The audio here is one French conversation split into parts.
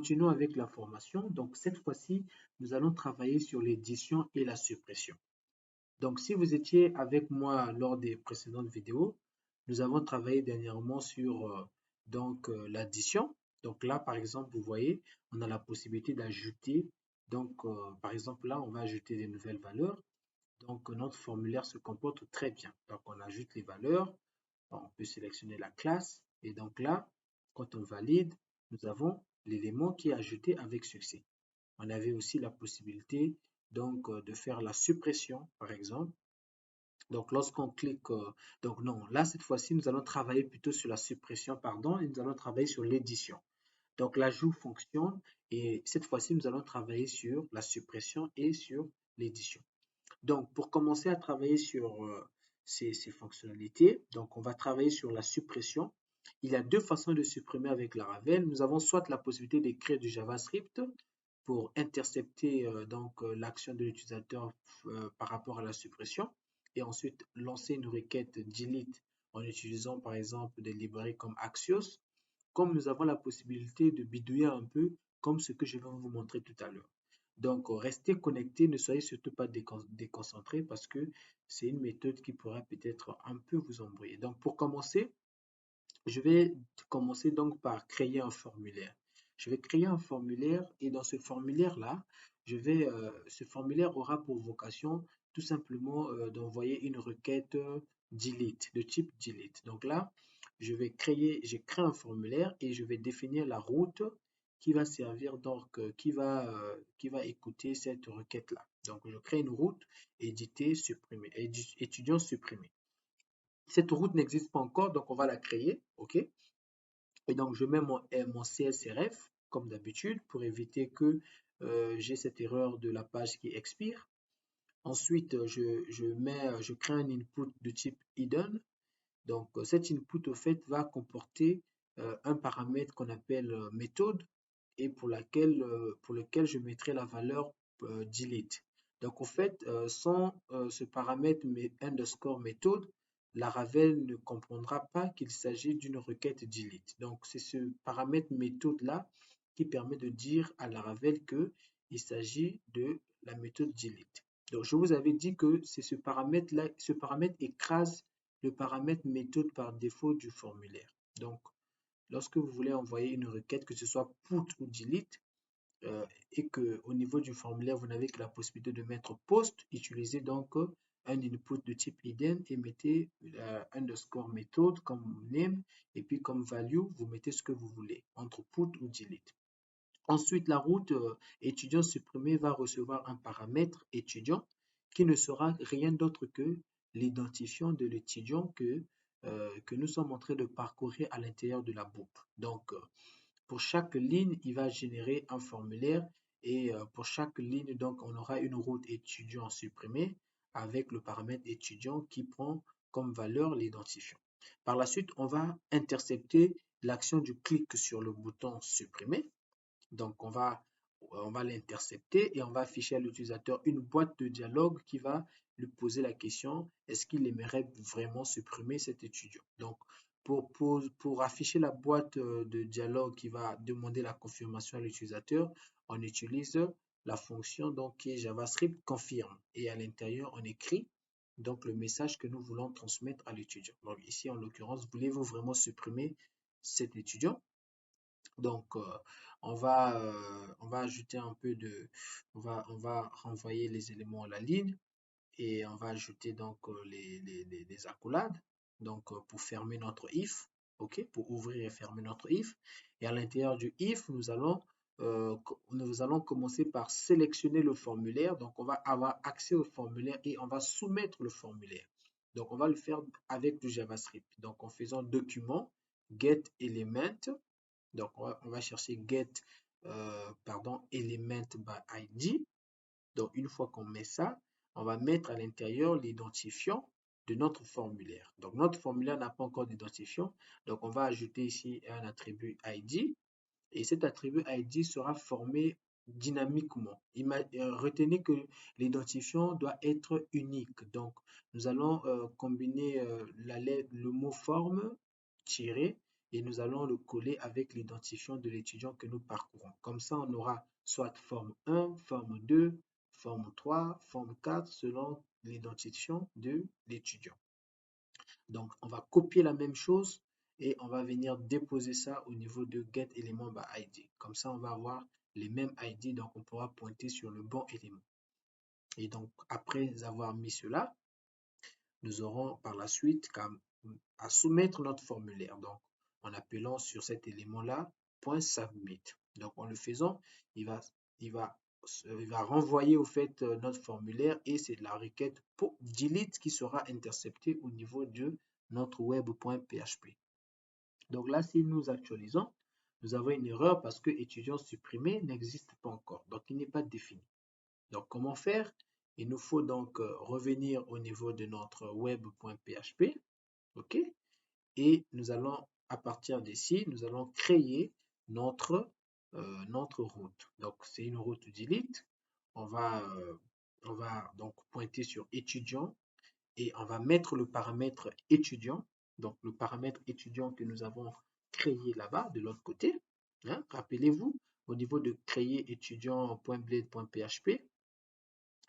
continuons avec la formation. Donc, cette fois-ci, nous allons travailler sur l'édition et la suppression. Donc, si vous étiez avec moi lors des précédentes vidéos, nous avons travaillé dernièrement sur l'addition. Donc là, par exemple, vous voyez, on a la possibilité d'ajouter. Donc, par exemple, là, on va ajouter des nouvelles valeurs. Donc, notre formulaire se comporte très bien. Donc, on ajoute les valeurs. On peut sélectionner la classe. Et donc là, quand on valide, nous avons l'élément qui est ajouté avec succès. On avait aussi la possibilité donc de faire la suppression, par exemple. Donc, lorsqu'on clique, donc non, là, cette fois-ci, nous allons travailler plutôt sur la suppression, pardon, et nous allons travailler sur l'édition. Donc, l'ajout fonctionne et cette fois-ci, nous allons travailler sur la suppression et sur l'édition. Donc, pour commencer à travailler sur ces fonctionnalités, donc on va travailler sur la suppression. Il y a deux façons de supprimer avec Laravel. Nous avons soit la possibilité d'écrire du JavaScript pour intercepter l'action de l'utilisateur par rapport à la suppression et ensuite lancer une requête delete en utilisant par exemple des librairies comme Axios, comme nous avons la possibilité de bidouiller un peu comme ce que je vais vous montrer tout à l'heure. Donc, restez connectés, ne soyez surtout pas déconcentrés parce que c'est une méthode qui pourra peut-être un peu vous embrouiller. Donc, pour commencer, je vais commencer donc par créer un formulaire. Je vais créer un formulaire et dans ce formulaire-là, ce formulaire aura pour vocation tout simplement d'envoyer une requête delete, de type delete. Donc là, j'ai créé un formulaire et je vais définir la route qui va servir, donc qui va écouter cette requête-là. Donc je crée une route, éditer, supprimer, étudiant supprimer. Cette route n'existe pas encore, donc on va la créer, ok? Et donc, je mets mon CSRF, comme d'habitude, pour éviter que j'ai cette erreur de la page qui expire. Ensuite, je crée un input de type hidden. Donc, cet input, au fait, va comporter un paramètre qu'on appelle méthode et pour lequel je mettrai la valeur delete. Donc, au fait, sans ce paramètre underscore méthode, Laravel ne comprendra pas qu'il s'agit d'une requête delete. Donc, c'est ce paramètre méthode-là qui permet de dire à Laravel qu'il s'agit de la méthode delete. Donc, je vous avais dit que c'est ce paramètre-là, ce paramètre écrase le paramètre méthode par défaut du formulaire. Donc, lorsque vous voulez envoyer une requête, que ce soit put ou delete, et qu'au niveau du formulaire, vous n'avez que la possibilité de mettre post, utilisez donc un input de type hidden et mettez underscore méthode comme name et puis comme value, vous mettez ce que vous voulez entre put ou delete. Ensuite, la route étudiant supprimé va recevoir un paramètre étudiant qui ne sera rien d'autre que l'identifiant de l'étudiant que nous sommes en train de parcourir à l'intérieur de la boucle. Donc, pour chaque ligne, il va générer un formulaire et pour chaque ligne, donc, on aura une route étudiant supprimée avec le paramètre étudiant qui prend comme valeur l'identifiant. Par la suite, on va intercepter l'action du clic sur le bouton supprimer. Donc, on va l'intercepter et on va afficher à l'utilisateur une boîte de dialogue qui va lui poser la question, est-ce qu'il aimerait vraiment supprimer cet étudiant? Donc, pour afficher la boîte de dialogue qui va demander la confirmation à l'utilisateur, on utilise la fonction donc, qui est JavaScript confirme. Et à l'intérieur, on écrit donc le message que nous voulons transmettre à l'étudiant. Donc ici, en l'occurrence, voulez-vous vraiment supprimer cet étudiant? Donc, on va ajouter un peu de, on va renvoyer les éléments à la ligne et on va ajouter donc les accolades. Donc, pour fermer notre if, ok, pour ouvrir et fermer notre if. Et à l'intérieur du if, nous allons commencer par sélectionner le formulaire. Donc, on va avoir accès au formulaire et on va soumettre le formulaire. Donc, on va le faire avec du JavaScript. Donc, en faisant document, get element. Donc, on va chercher get element by ID. Donc, une fois qu'on met ça, on va mettre à l'intérieur l'identifiant de notre formulaire. Donc, notre formulaire n'a pas encore d'identifiant. Donc, on va ajouter ici un attribut ID. Et cet attribut ID sera formé dynamiquement. Retenez que l'identifiant doit être unique. Donc, nous allons combiner le mot forme tiré et nous allons le coller avec l'identifiant de l'étudiant que nous parcourons. Comme ça, on aura soit forme 1, forme 2, forme 3, forme 4, selon l'identifiant de l'étudiant. Donc, on va copier la même chose et on va venir déposer ça au niveau de getElementById. Comme ça, on va avoir les mêmes ID, donc on pourra pointer sur le bon élément. Et donc, après avoir mis cela, nous aurons par la suite à soumettre notre formulaire. Donc, en appelant sur cet élément-là, .submit. Donc, en le faisant, il va renvoyer au fait notre formulaire et c'est la requête delete qui sera interceptée au niveau de notre web.php. Donc là, si nous actualisons, nous avons une erreur parce que étudiant supprimé n'existe pas encore. Donc, il n'est pas défini. Donc, comment faire? Il nous faut donc revenir au niveau de notre web.php. OK? Et nous allons, à partir d'ici, nous allons créer notre route. Donc, c'est une route delete. On va donc pointer sur étudiant et on va mettre le paramètre étudiant. Donc, le paramètre étudiant que nous avons créé là-bas, de l'autre côté. Hein, rappelez-vous, au niveau de créer étudiant.blade.php,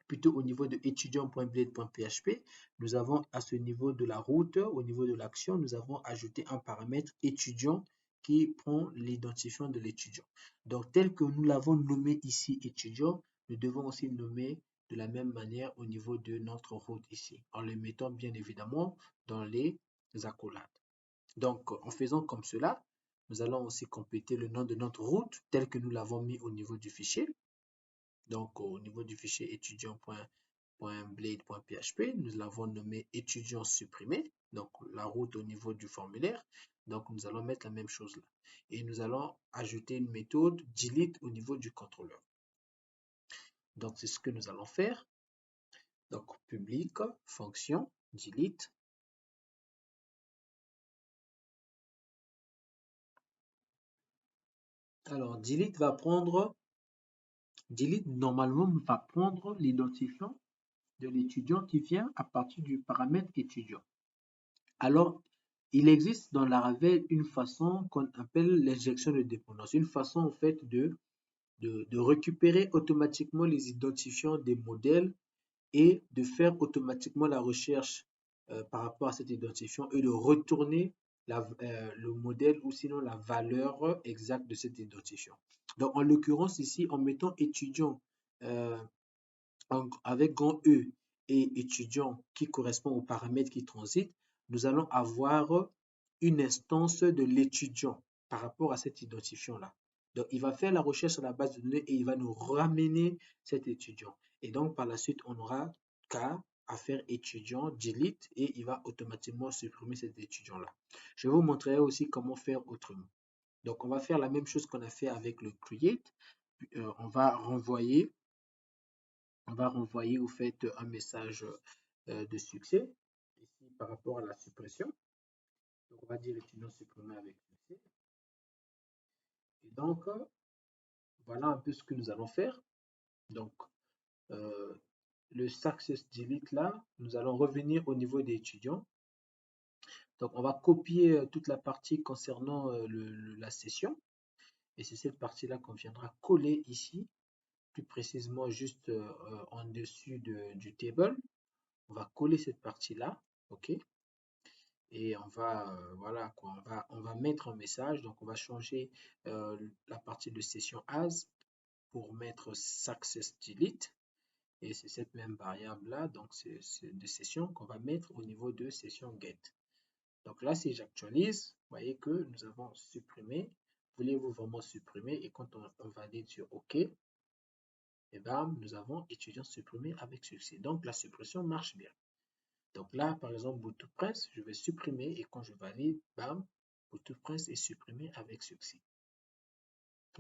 plutôt au niveau de étudiant.blade.php, nous avons à ce niveau de la route, au niveau de l'action, nous avons ajouté un paramètre étudiant qui prend l'identifiant de l'étudiant. Donc, tel que nous l'avons nommé ici étudiant, nous devons aussi le nommer de la même manière au niveau de notre route ici, en le mettant bien évidemment dans les accolades. Donc, en faisant comme cela, nous allons aussi compléter le nom de notre route tel que nous l'avons mis au niveau du fichier. Donc, au niveau du fichier étudiant.blade.php, nous l'avons nommé étudiant supprimé. Donc, la route au niveau du formulaire. Donc, nous allons mettre la même chose là. Et nous allons ajouter une méthode delete au niveau du contrôleur. Donc, c'est ce que nous allons faire. Donc, public, fonction, delete. Alors, delete normalement va prendre l'identifiant de l'étudiant qui vient à partir du paramètre étudiant. Alors, il existe dans Laravel une façon qu'on appelle l'injection de dépendance, une façon en fait de récupérer automatiquement les identifiants des modèles et de faire automatiquement la recherche par rapport à cet identifiant et de retourner le modèle ou sinon la valeur exacte de cet identifiant. Donc, en l'occurrence ici, en mettant étudiant avec grand E et étudiant qui correspond au paramètre qui transite, nous allons avoir une instance de l'étudiant par rapport à cet identifiant-là. Donc, il va faire la recherche sur la base de données et il va nous ramener cet étudiant. Et donc, par la suite, on aura qu'à faire étudiant, delete, et il va automatiquement supprimer cet étudiant-là. Je vais vous montrer aussi comment faire autrement. Donc, on va faire la même chose qu'on a fait avec le create. On va renvoyer au fait un message de succès ici par rapport à la suppression. Donc, on va dire étudiant supprimé avec succès. Et donc, voilà un peu ce que nous allons faire. Donc, le success delete là, nous allons revenir au niveau des étudiants. Donc, on va copier toute la partie concernant la session. Et c'est cette partie-là qu'on viendra coller ici, plus précisément juste en dessus du table. On va coller cette partie-là, ok? Et on va, voilà quoi, on va mettre un message. Donc, on va changer la partie de session as pour mettre success delete. Et c'est cette même variable-là, donc c'est de session qu'on va mettre au niveau de session get. Donc là, si j'actualise, vous voyez que nous avons supprimé. Voulez-vous vraiment supprimer? Et quand on valide sur OK, et bam, nous avons étudiant supprimé avec succès. Donc la suppression marche bien. Donc là, par exemple, Bootstrap, je vais supprimer et quand je valide, bam, Bootstrap est supprimé avec succès.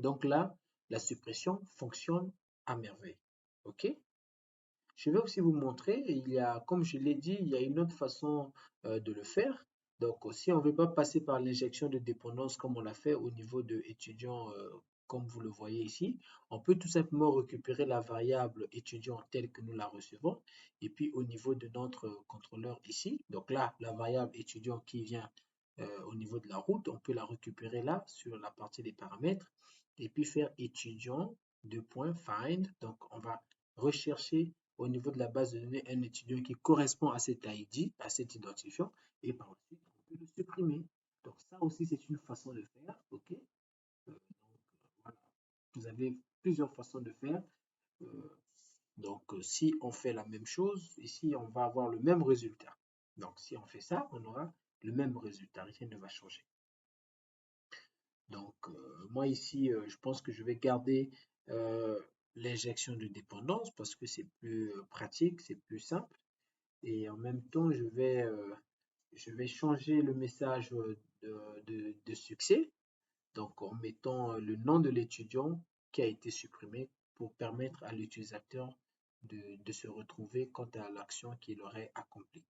Donc là, la suppression fonctionne à merveille. OK? Je vais aussi vous montrer, il y a, comme je l'ai dit, il y a une autre façon de le faire. Donc, si on ne veut pas passer par l'injection de dépendance comme on l'a fait au niveau de étudiant, comme vous le voyez ici, on peut tout simplement récupérer la variable étudiant telle que nous la recevons. Et puis, au niveau de notre contrôleur ici, donc là, la variable étudiant qui vient au niveau de la route, on peut la récupérer là sur la partie des paramètres et puis faire étudiant, deux points, find. Donc, on va rechercher au niveau de la base de données un étudiant qui correspond à cet ID, à cet identifiant, et par la suite, on peut le supprimer. Donc, ça aussi, c'est une façon de faire. OK? Voilà. Vous avez plusieurs façons de faire. Euh, si on fait la même chose, ici, on va avoir le même résultat. Donc, si on fait ça, on aura le même résultat. Rien ne va changer. Donc, moi ici, je pense que je vais garder euh, l'injection de dépendance parce que c'est plus pratique, c'est plus simple. Et en même temps, je vais changer le message de succès, donc en mettant le nom de l'étudiant qui a été supprimé pour permettre à l'utilisateur de se retrouver quant à l'action qu'il aurait accomplie.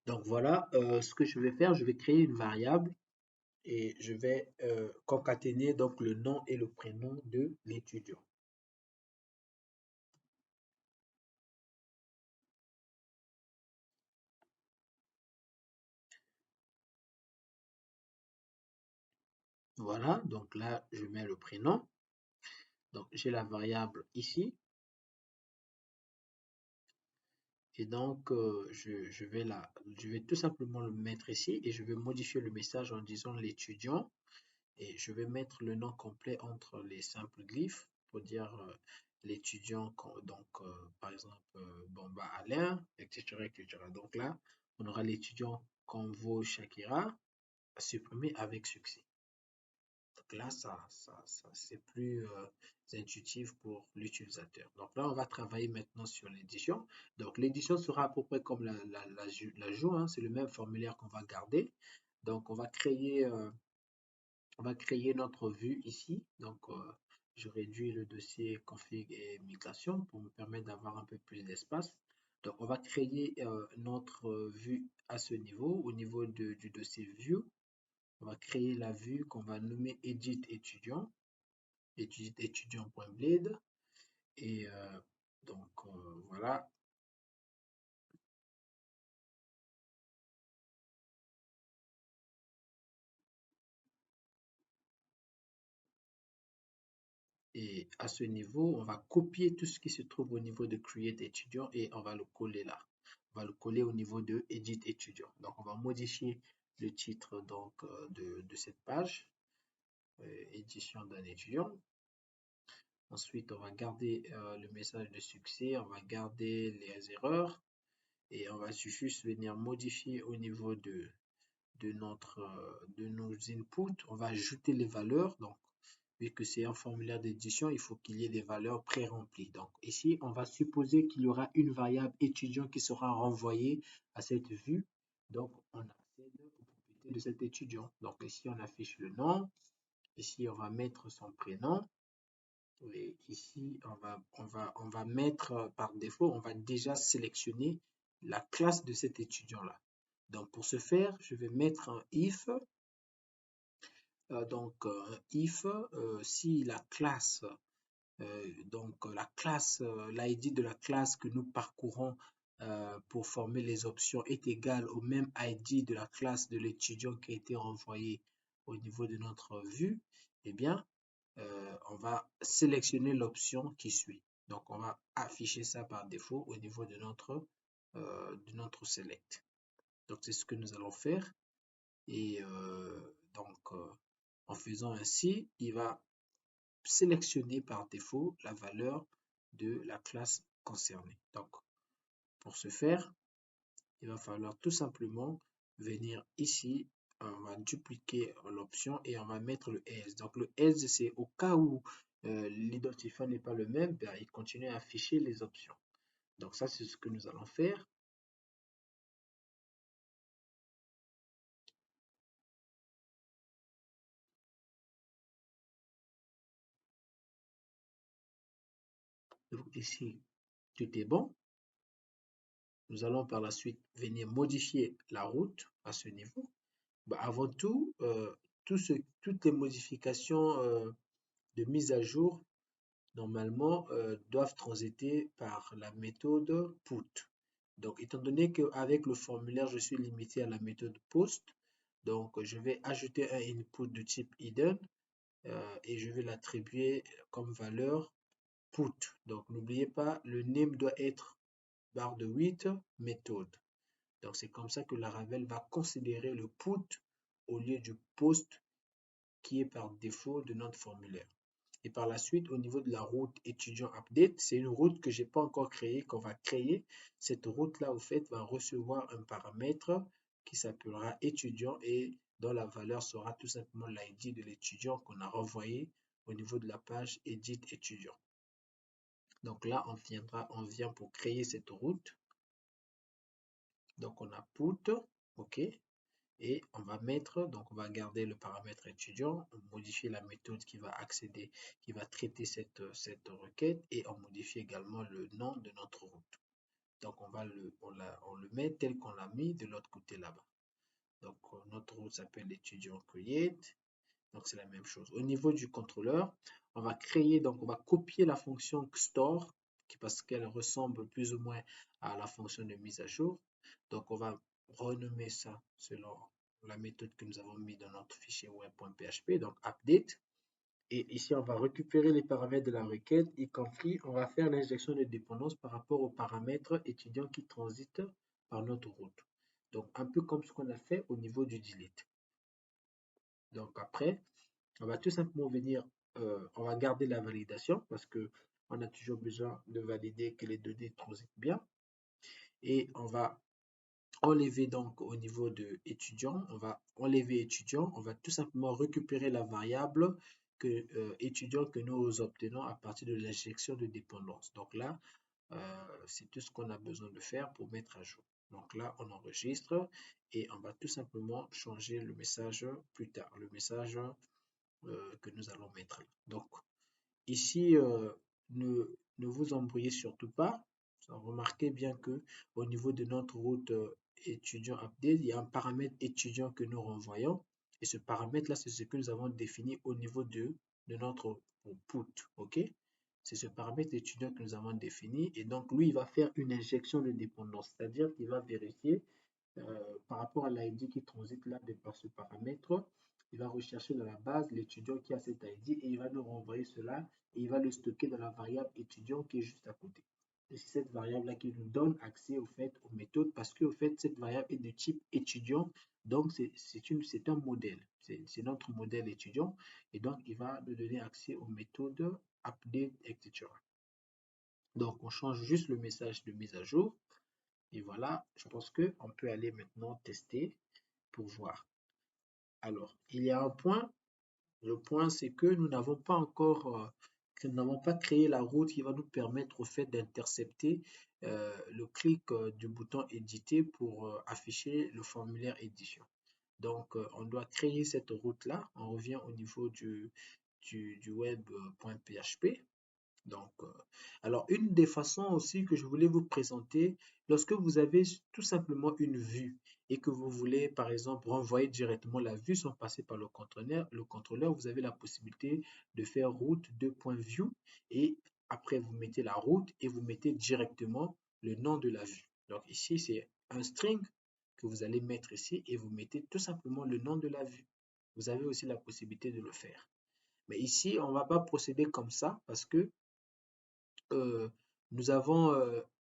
Donc voilà, ce que je vais faire, je vais créer une variable et je vais concaténer donc le nom et le prénom de l'étudiant. Voilà, donc là, je mets le prénom. Donc j'ai la variable ici. Et donc, je vais tout simplement le mettre ici et je vais modifier le message en disant l'étudiant et je vais mettre le nom complet entre les simples glyphes pour dire l'étudiant, donc par exemple, Bomba Alain, etc., etc. Donc là, on aura l'étudiant Convo Shakira supprimé avec succès. Donc là, c'est plus intuitif pour l'utilisateur. Donc là, on va travailler maintenant sur l'édition. Donc l'édition sera à peu près comme l'ajout, hein, c'est le même formulaire qu'on va garder. Donc on va créer notre vue ici. Donc je réduis le dossier config et migration pour me permettre d'avoir un peu plus d'espace. Donc on va créer notre vue à ce niveau, au niveau du dossier view. On va créer la vue qu'on va nommer edit étudiant, edit étudiant.blade. Et donc voilà. Et à ce niveau, on va copier tout ce qui se trouve au niveau de create étudiant et on va le coller là. On va le coller au niveau de edit étudiant. Donc on va modifier le titre donc de cette page, édition d'un étudiant. Ensuite, on va garder le message de succès, on va garder les erreurs et on va juste venir modifier au niveau de nos inputs. On va ajouter les valeurs. Donc, vu que c'est un formulaire d'édition, il faut qu'il y ait des valeurs pré-remplies. Donc, ici, on va supposer qu'il y aura une variable étudiant qui sera renvoyée à cette vue. Donc, on accède aux propriétés de cet étudiant. Donc, ici, on affiche le nom. Ici, on va mettre son prénom. Et ici, on va mettre par défaut, on va déjà sélectionner la classe de cet étudiant-là. Donc, pour ce faire, je vais mettre un if. If, si la classe, l'ID de la classe que nous parcourons pour former les options est égal au même ID de la classe de l'étudiant qui a été renvoyé au niveau de notre vue, eh bien, on va sélectionner l'option qui suit. Donc, on va afficher ça par défaut au niveau de notre select. Donc, c'est ce que nous allons faire. Et en faisant ainsi, il va sélectionner par défaut la valeur de la classe concernée. Donc, pour ce faire, il va falloir tout simplement venir ici, on va dupliquer l'option et on va mettre le else. Donc, le else, c'est au cas où l'identifiant n'est pas le même, ben, il continue à afficher les options. Donc, ça, c'est ce que nous allons faire. Donc ici, tout est bon. Nous allons par la suite venir modifier la route à ce niveau. Avant tout, toutes les modifications de mise à jour, normalement, doivent transiter par la méthode put. Donc, étant donné qu'avec le formulaire, je suis limité à la méthode post, donc je vais ajouter un input de type hidden et je vais l'attribuer comme valeur put. Donc, n'oubliez pas, le name doit être barre de 8 méthode. Donc, c'est comme ça que Laravel va considérer le put au lieu du post qui est par défaut de notre formulaire. Et par la suite, au niveau de la route étudiant update, c'est une route que je n'ai pas encore créée, qu'on va créer. Cette route-là, au fait, va recevoir un paramètre qui s'appellera étudiant et dont la valeur sera tout simplement l'ID de l'étudiant qu'on a renvoyé au niveau de la page edit étudiant. Donc là, on vient pour créer cette route. Donc on a put, OK. Et on va mettre, donc on va garder le paramètre étudiant, modifier la méthode qui va accéder, qui va traiter cette requête et on modifie également le nom de notre route. Donc on le met tel qu'on l'a mis de l'autre côté là-bas. Donc notre route s'appelle étudiant create. Donc c'est la même chose. Au niveau du contrôleur, on va créer, donc on va copier la fonction store parce qu'elle ressemble plus ou moins à la fonction de mise à jour. Donc on va renommer ça selon la méthode que nous avons mis dans notre fichier web.php, donc update. Et ici, on va récupérer les paramètres de la requête, y compris, on va faire l'injection de dépendance par rapport aux paramètres étudiants qui transitent par notre route. Donc, un peu comme ce qu'on a fait au niveau du delete. Donc, après, on va tout simplement venir, on va garder la validation parce que on a toujours besoin de valider que les données transitent bien. Et on va enlever donc au niveau de étudiant, on va enlever étudiant, on va tout simplement récupérer la variable que étudiant que nous obtenons à partir de l'injection de dépendance. Donc là, c'est tout ce qu'on a besoin de faire pour mettre à jour. Donc là, on enregistre et on va tout simplement changer le message plus tard, le message que nous allons mettre là. Donc ici, ne vous embrouillez surtout pas. Remarquez bien que au niveau de notre route étudiant update, il y a un paramètre étudiant que nous renvoyons. Et ce paramètre-là, c'est ce que nous avons défini au niveau de notre put. OK? C'est ce paramètre étudiant que nous avons défini. Et donc, lui, il va faire une injection de dépendance. C'est-à-dire qu'il va vérifier par rapport à l'ID qui transite là de par ce paramètre. Il va rechercher dans la base l'étudiant qui a cet ID et il va nous renvoyer cela et il va le stocker dans la variable étudiant qui est juste à côté. Et c'est cette variable-là qui nous donne accès au fait aux méthodes parce que au fait cette variable est de type étudiant, donc c'est un modèle, c'est notre modèle étudiant et donc il va nous donner accès aux méthodes update, etc. Donc on change juste le message de mise à jour et voilà, je pense qu'on peut aller maintenant tester pour voir. Alors, il y a un point. Le point, c'est que nous n'avons pas encore, que nous n'avons pas créé la route qui va nous permettre au fait d'intercepter le clic du bouton éditer pour afficher le formulaire édition. Donc, on doit créer cette route-là. On revient au niveau du web.php. Donc, alors, une des façons aussi que je voulais vous présenter, lorsque vous avez tout simplement une vue et que vous voulez, par exemple, renvoyer directement la vue sans passer par le contrôleur, vous avez la possibilité de faire route 2.view et après, vous mettez la route et vous mettez directement le nom de la vue. Donc, ici, c'est un string que vous allez mettre ici et vous mettez tout simplement le nom de la vue. Vous avez aussi la possibilité de le faire. Mais ici, on ne va pas procéder comme ça parce que nous avons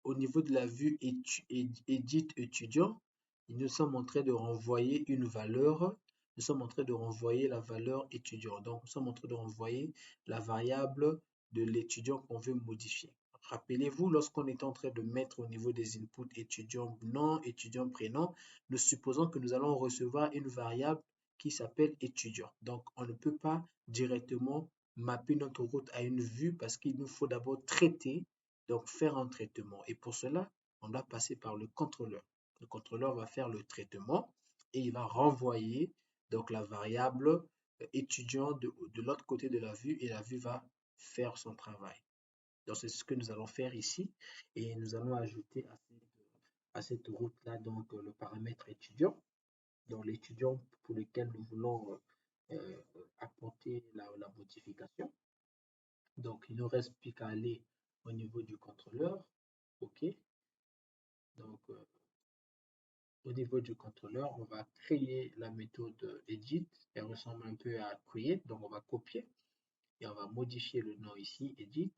au niveau de la vue Edit étudiant, nous sommes en train de renvoyer une valeur, nous sommes en train de renvoyer la valeur étudiant. Donc, nous sommes en train de renvoyer la variable de l'étudiant qu'on veut modifier. Rappelez-vous, lorsqu'on est en train de mettre au niveau des inputs étudiant nom, étudiant prénom, nous supposons que nous allons recevoir une variable qui s'appelle étudiant. Donc, on ne peut pas directement mapper notre route à une vue parce qu'il nous faut d'abord traiter, donc faire un traitement. Et pour cela, on doit passer par le contrôleur. Le contrôleur va faire le traitement et il va renvoyer donc la variable étudiant de l'autre côté de la vue et la vue va faire son travail. Donc, c'est ce que nous allons faire ici. Et nous allons ajouter à cette route-là donc le paramètre étudiant. Donc, l'étudiant pour lequel nous voulons apporter la modification. Donc, il ne reste plus qu'à aller au niveau du contrôleur. OK. Donc, au niveau du contrôleur, on va créer la méthode edit. Elle ressemble un peu à create. Donc, on va copier et on va modifier le nom ici, edit.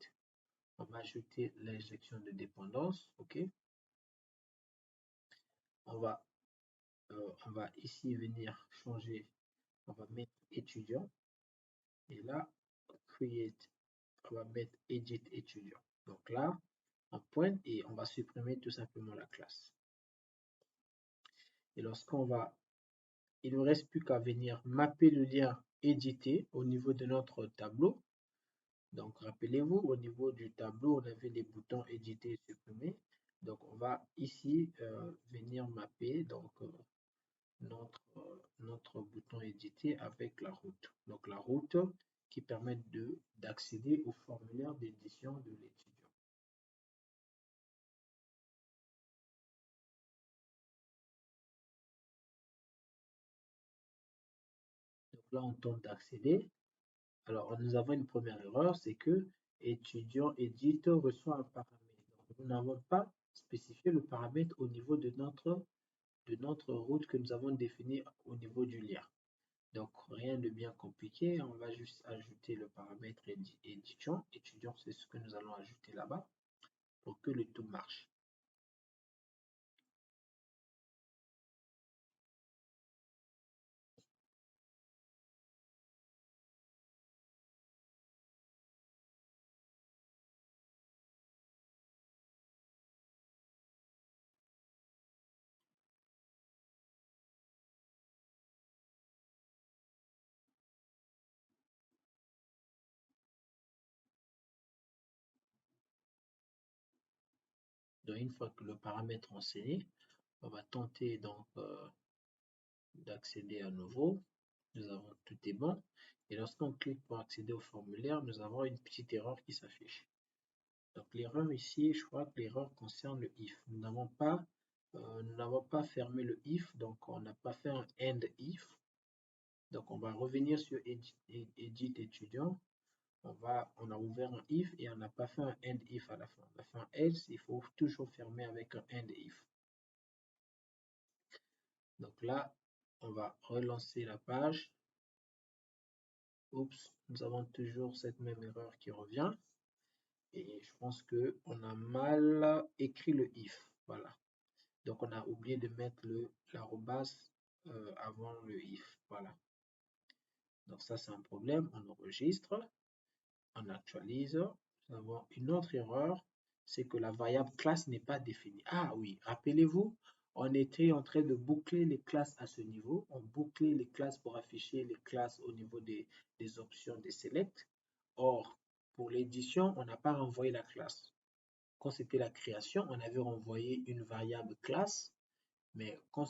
On va ajouter l'injection de dépendance. OK. On va ici venir changer. On va mettre étudiant. Et là, create, on va mettre edit étudiant. Donc là, on pointe et on va supprimer tout simplement la classe. Et il ne reste plus qu'à venir mapper le lien édité au niveau de notre tableau. Donc rappelez-vous, au niveau du tableau, on avait les boutons éditer et supprimer. Donc on va ici venir mapper donc, notre bouton éditer avec la route. Donc la route qui permet d'accéder au formulaire d'édition de l'étudiant. Donc là, on tente d'accéder. Alors, nous avons une première erreur, c'est que étudiant edit reçoit un paramètre. Donc, nous n'avons pas spécifié le paramètre au niveau de notre route que nous avons définie au niveau du lien. Donc, rien de bien compliqué. On va juste ajouter le paramètre étudiant. Étudiant, c'est ce que nous allons ajouter là-bas pour que le tout marche. Donc, une fois que le paramètre est enseigné, on va tenter donc d'accéder à nouveau. Nous avons tout est bon. Et lorsqu'on clique pour accéder au formulaire, nous avons une petite erreur qui s'affiche. Donc l'erreur ici, je crois que l'erreur concerne le if. Nous n'avons pas fermé le if, donc on n'a pas fait un end if. Donc on va revenir sur edit étudiant. On a ouvert un if et on n'a pas fait un end if à la fin. On a fait un else, il faut toujours fermer avec un end if. Donc là, on va relancer la page. Oups, nous avons toujours cette même erreur qui revient. Et je pense qu'on a mal écrit le if. Voilà. Donc, on a oublié de mettre l'arrobas avant le if. Voilà. Donc, ça, c'est un problème. On enregistre. On actualise. Nous avons une autre erreur. C'est que la variable classe n'est pas définie. Ah oui, rappelez-vous, on était en train de boucler les classes à ce niveau. On bouclait les classes pour afficher les classes au niveau des options de select. Or, pour l'édition, on n'a pas renvoyé la classe. Quand c'était la création, on avait renvoyé une variable classe, mais quand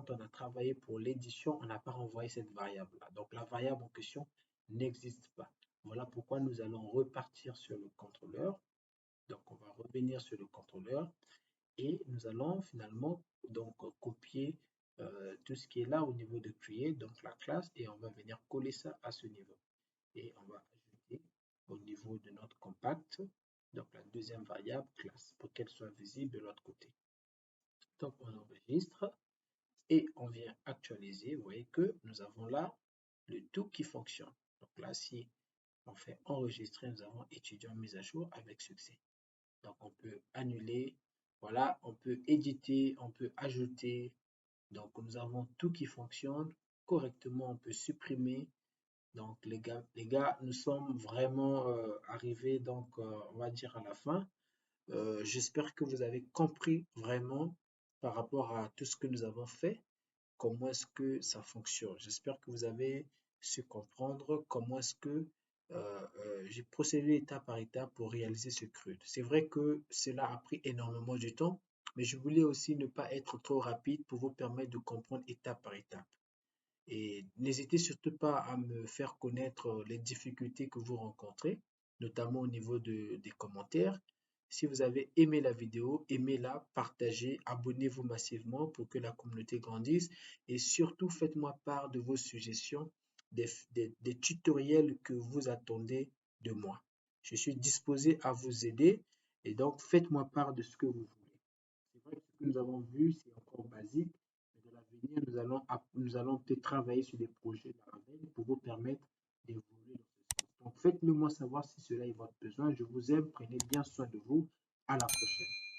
on a travaillé pour l'édition, on n'a pas renvoyé cette variable-là. Donc la variable en question n'existe pas. Voilà pourquoi nous allons repartir sur le contrôleur. Donc on va revenir sur le contrôleur et nous allons finalement donc copier tout ce qui est là au niveau de create, donc la classe, et on va venir coller ça à ce niveau. Et on va ajouter au niveau de notre compact, donc la deuxième variable classe, pour qu'elle soit visible de l'autre côté. Donc on enregistre et on vient actualiser. Vous voyez que nous avons là le tout qui fonctionne. Donc là, si on fait enregistrer, nous avons étudiant mise à jour avec succès. Donc on peut annuler, voilà, on peut éditer, on peut ajouter. Donc nous avons tout qui fonctionne correctement. On peut supprimer. Donc les gars, nous sommes vraiment arrivés donc on va dire à la fin. J'espère que vous avez compris vraiment par rapport à tout ce que nous avons fait, comment est-ce que ça fonctionne. J'espère que vous avez su comprendre comment est-ce que j'ai procédé étape par étape pour réaliser ce CRUD. C'est vrai que cela a pris énormément de temps, mais je voulais aussi ne pas être trop rapide pour vous permettre de comprendre étape par étape. Et n'hésitez surtout pas à me faire connaître les difficultés que vous rencontrez. notamment au niveau des commentaires. Si vous avez aimé la vidéo, aimez-la, partagez, abonnez-vous massivement pour que la communauté grandisse et surtout faites-moi part de vos suggestions, des tutoriels que vous attendez de moi. Je suis disposé à vous aider et donc faites-moi part de ce que vous voulez. C'est vrai que ce que nous avons vu, c'est encore basique, mais dans l'avenir, nous allons peut-être travailler sur des projets de la veille pour vous permettre d'évoluer dans ce sens. Donc, faites-le moi savoir si cela est votre besoin. Je vous aime, prenez bien soin de vous. À la prochaine.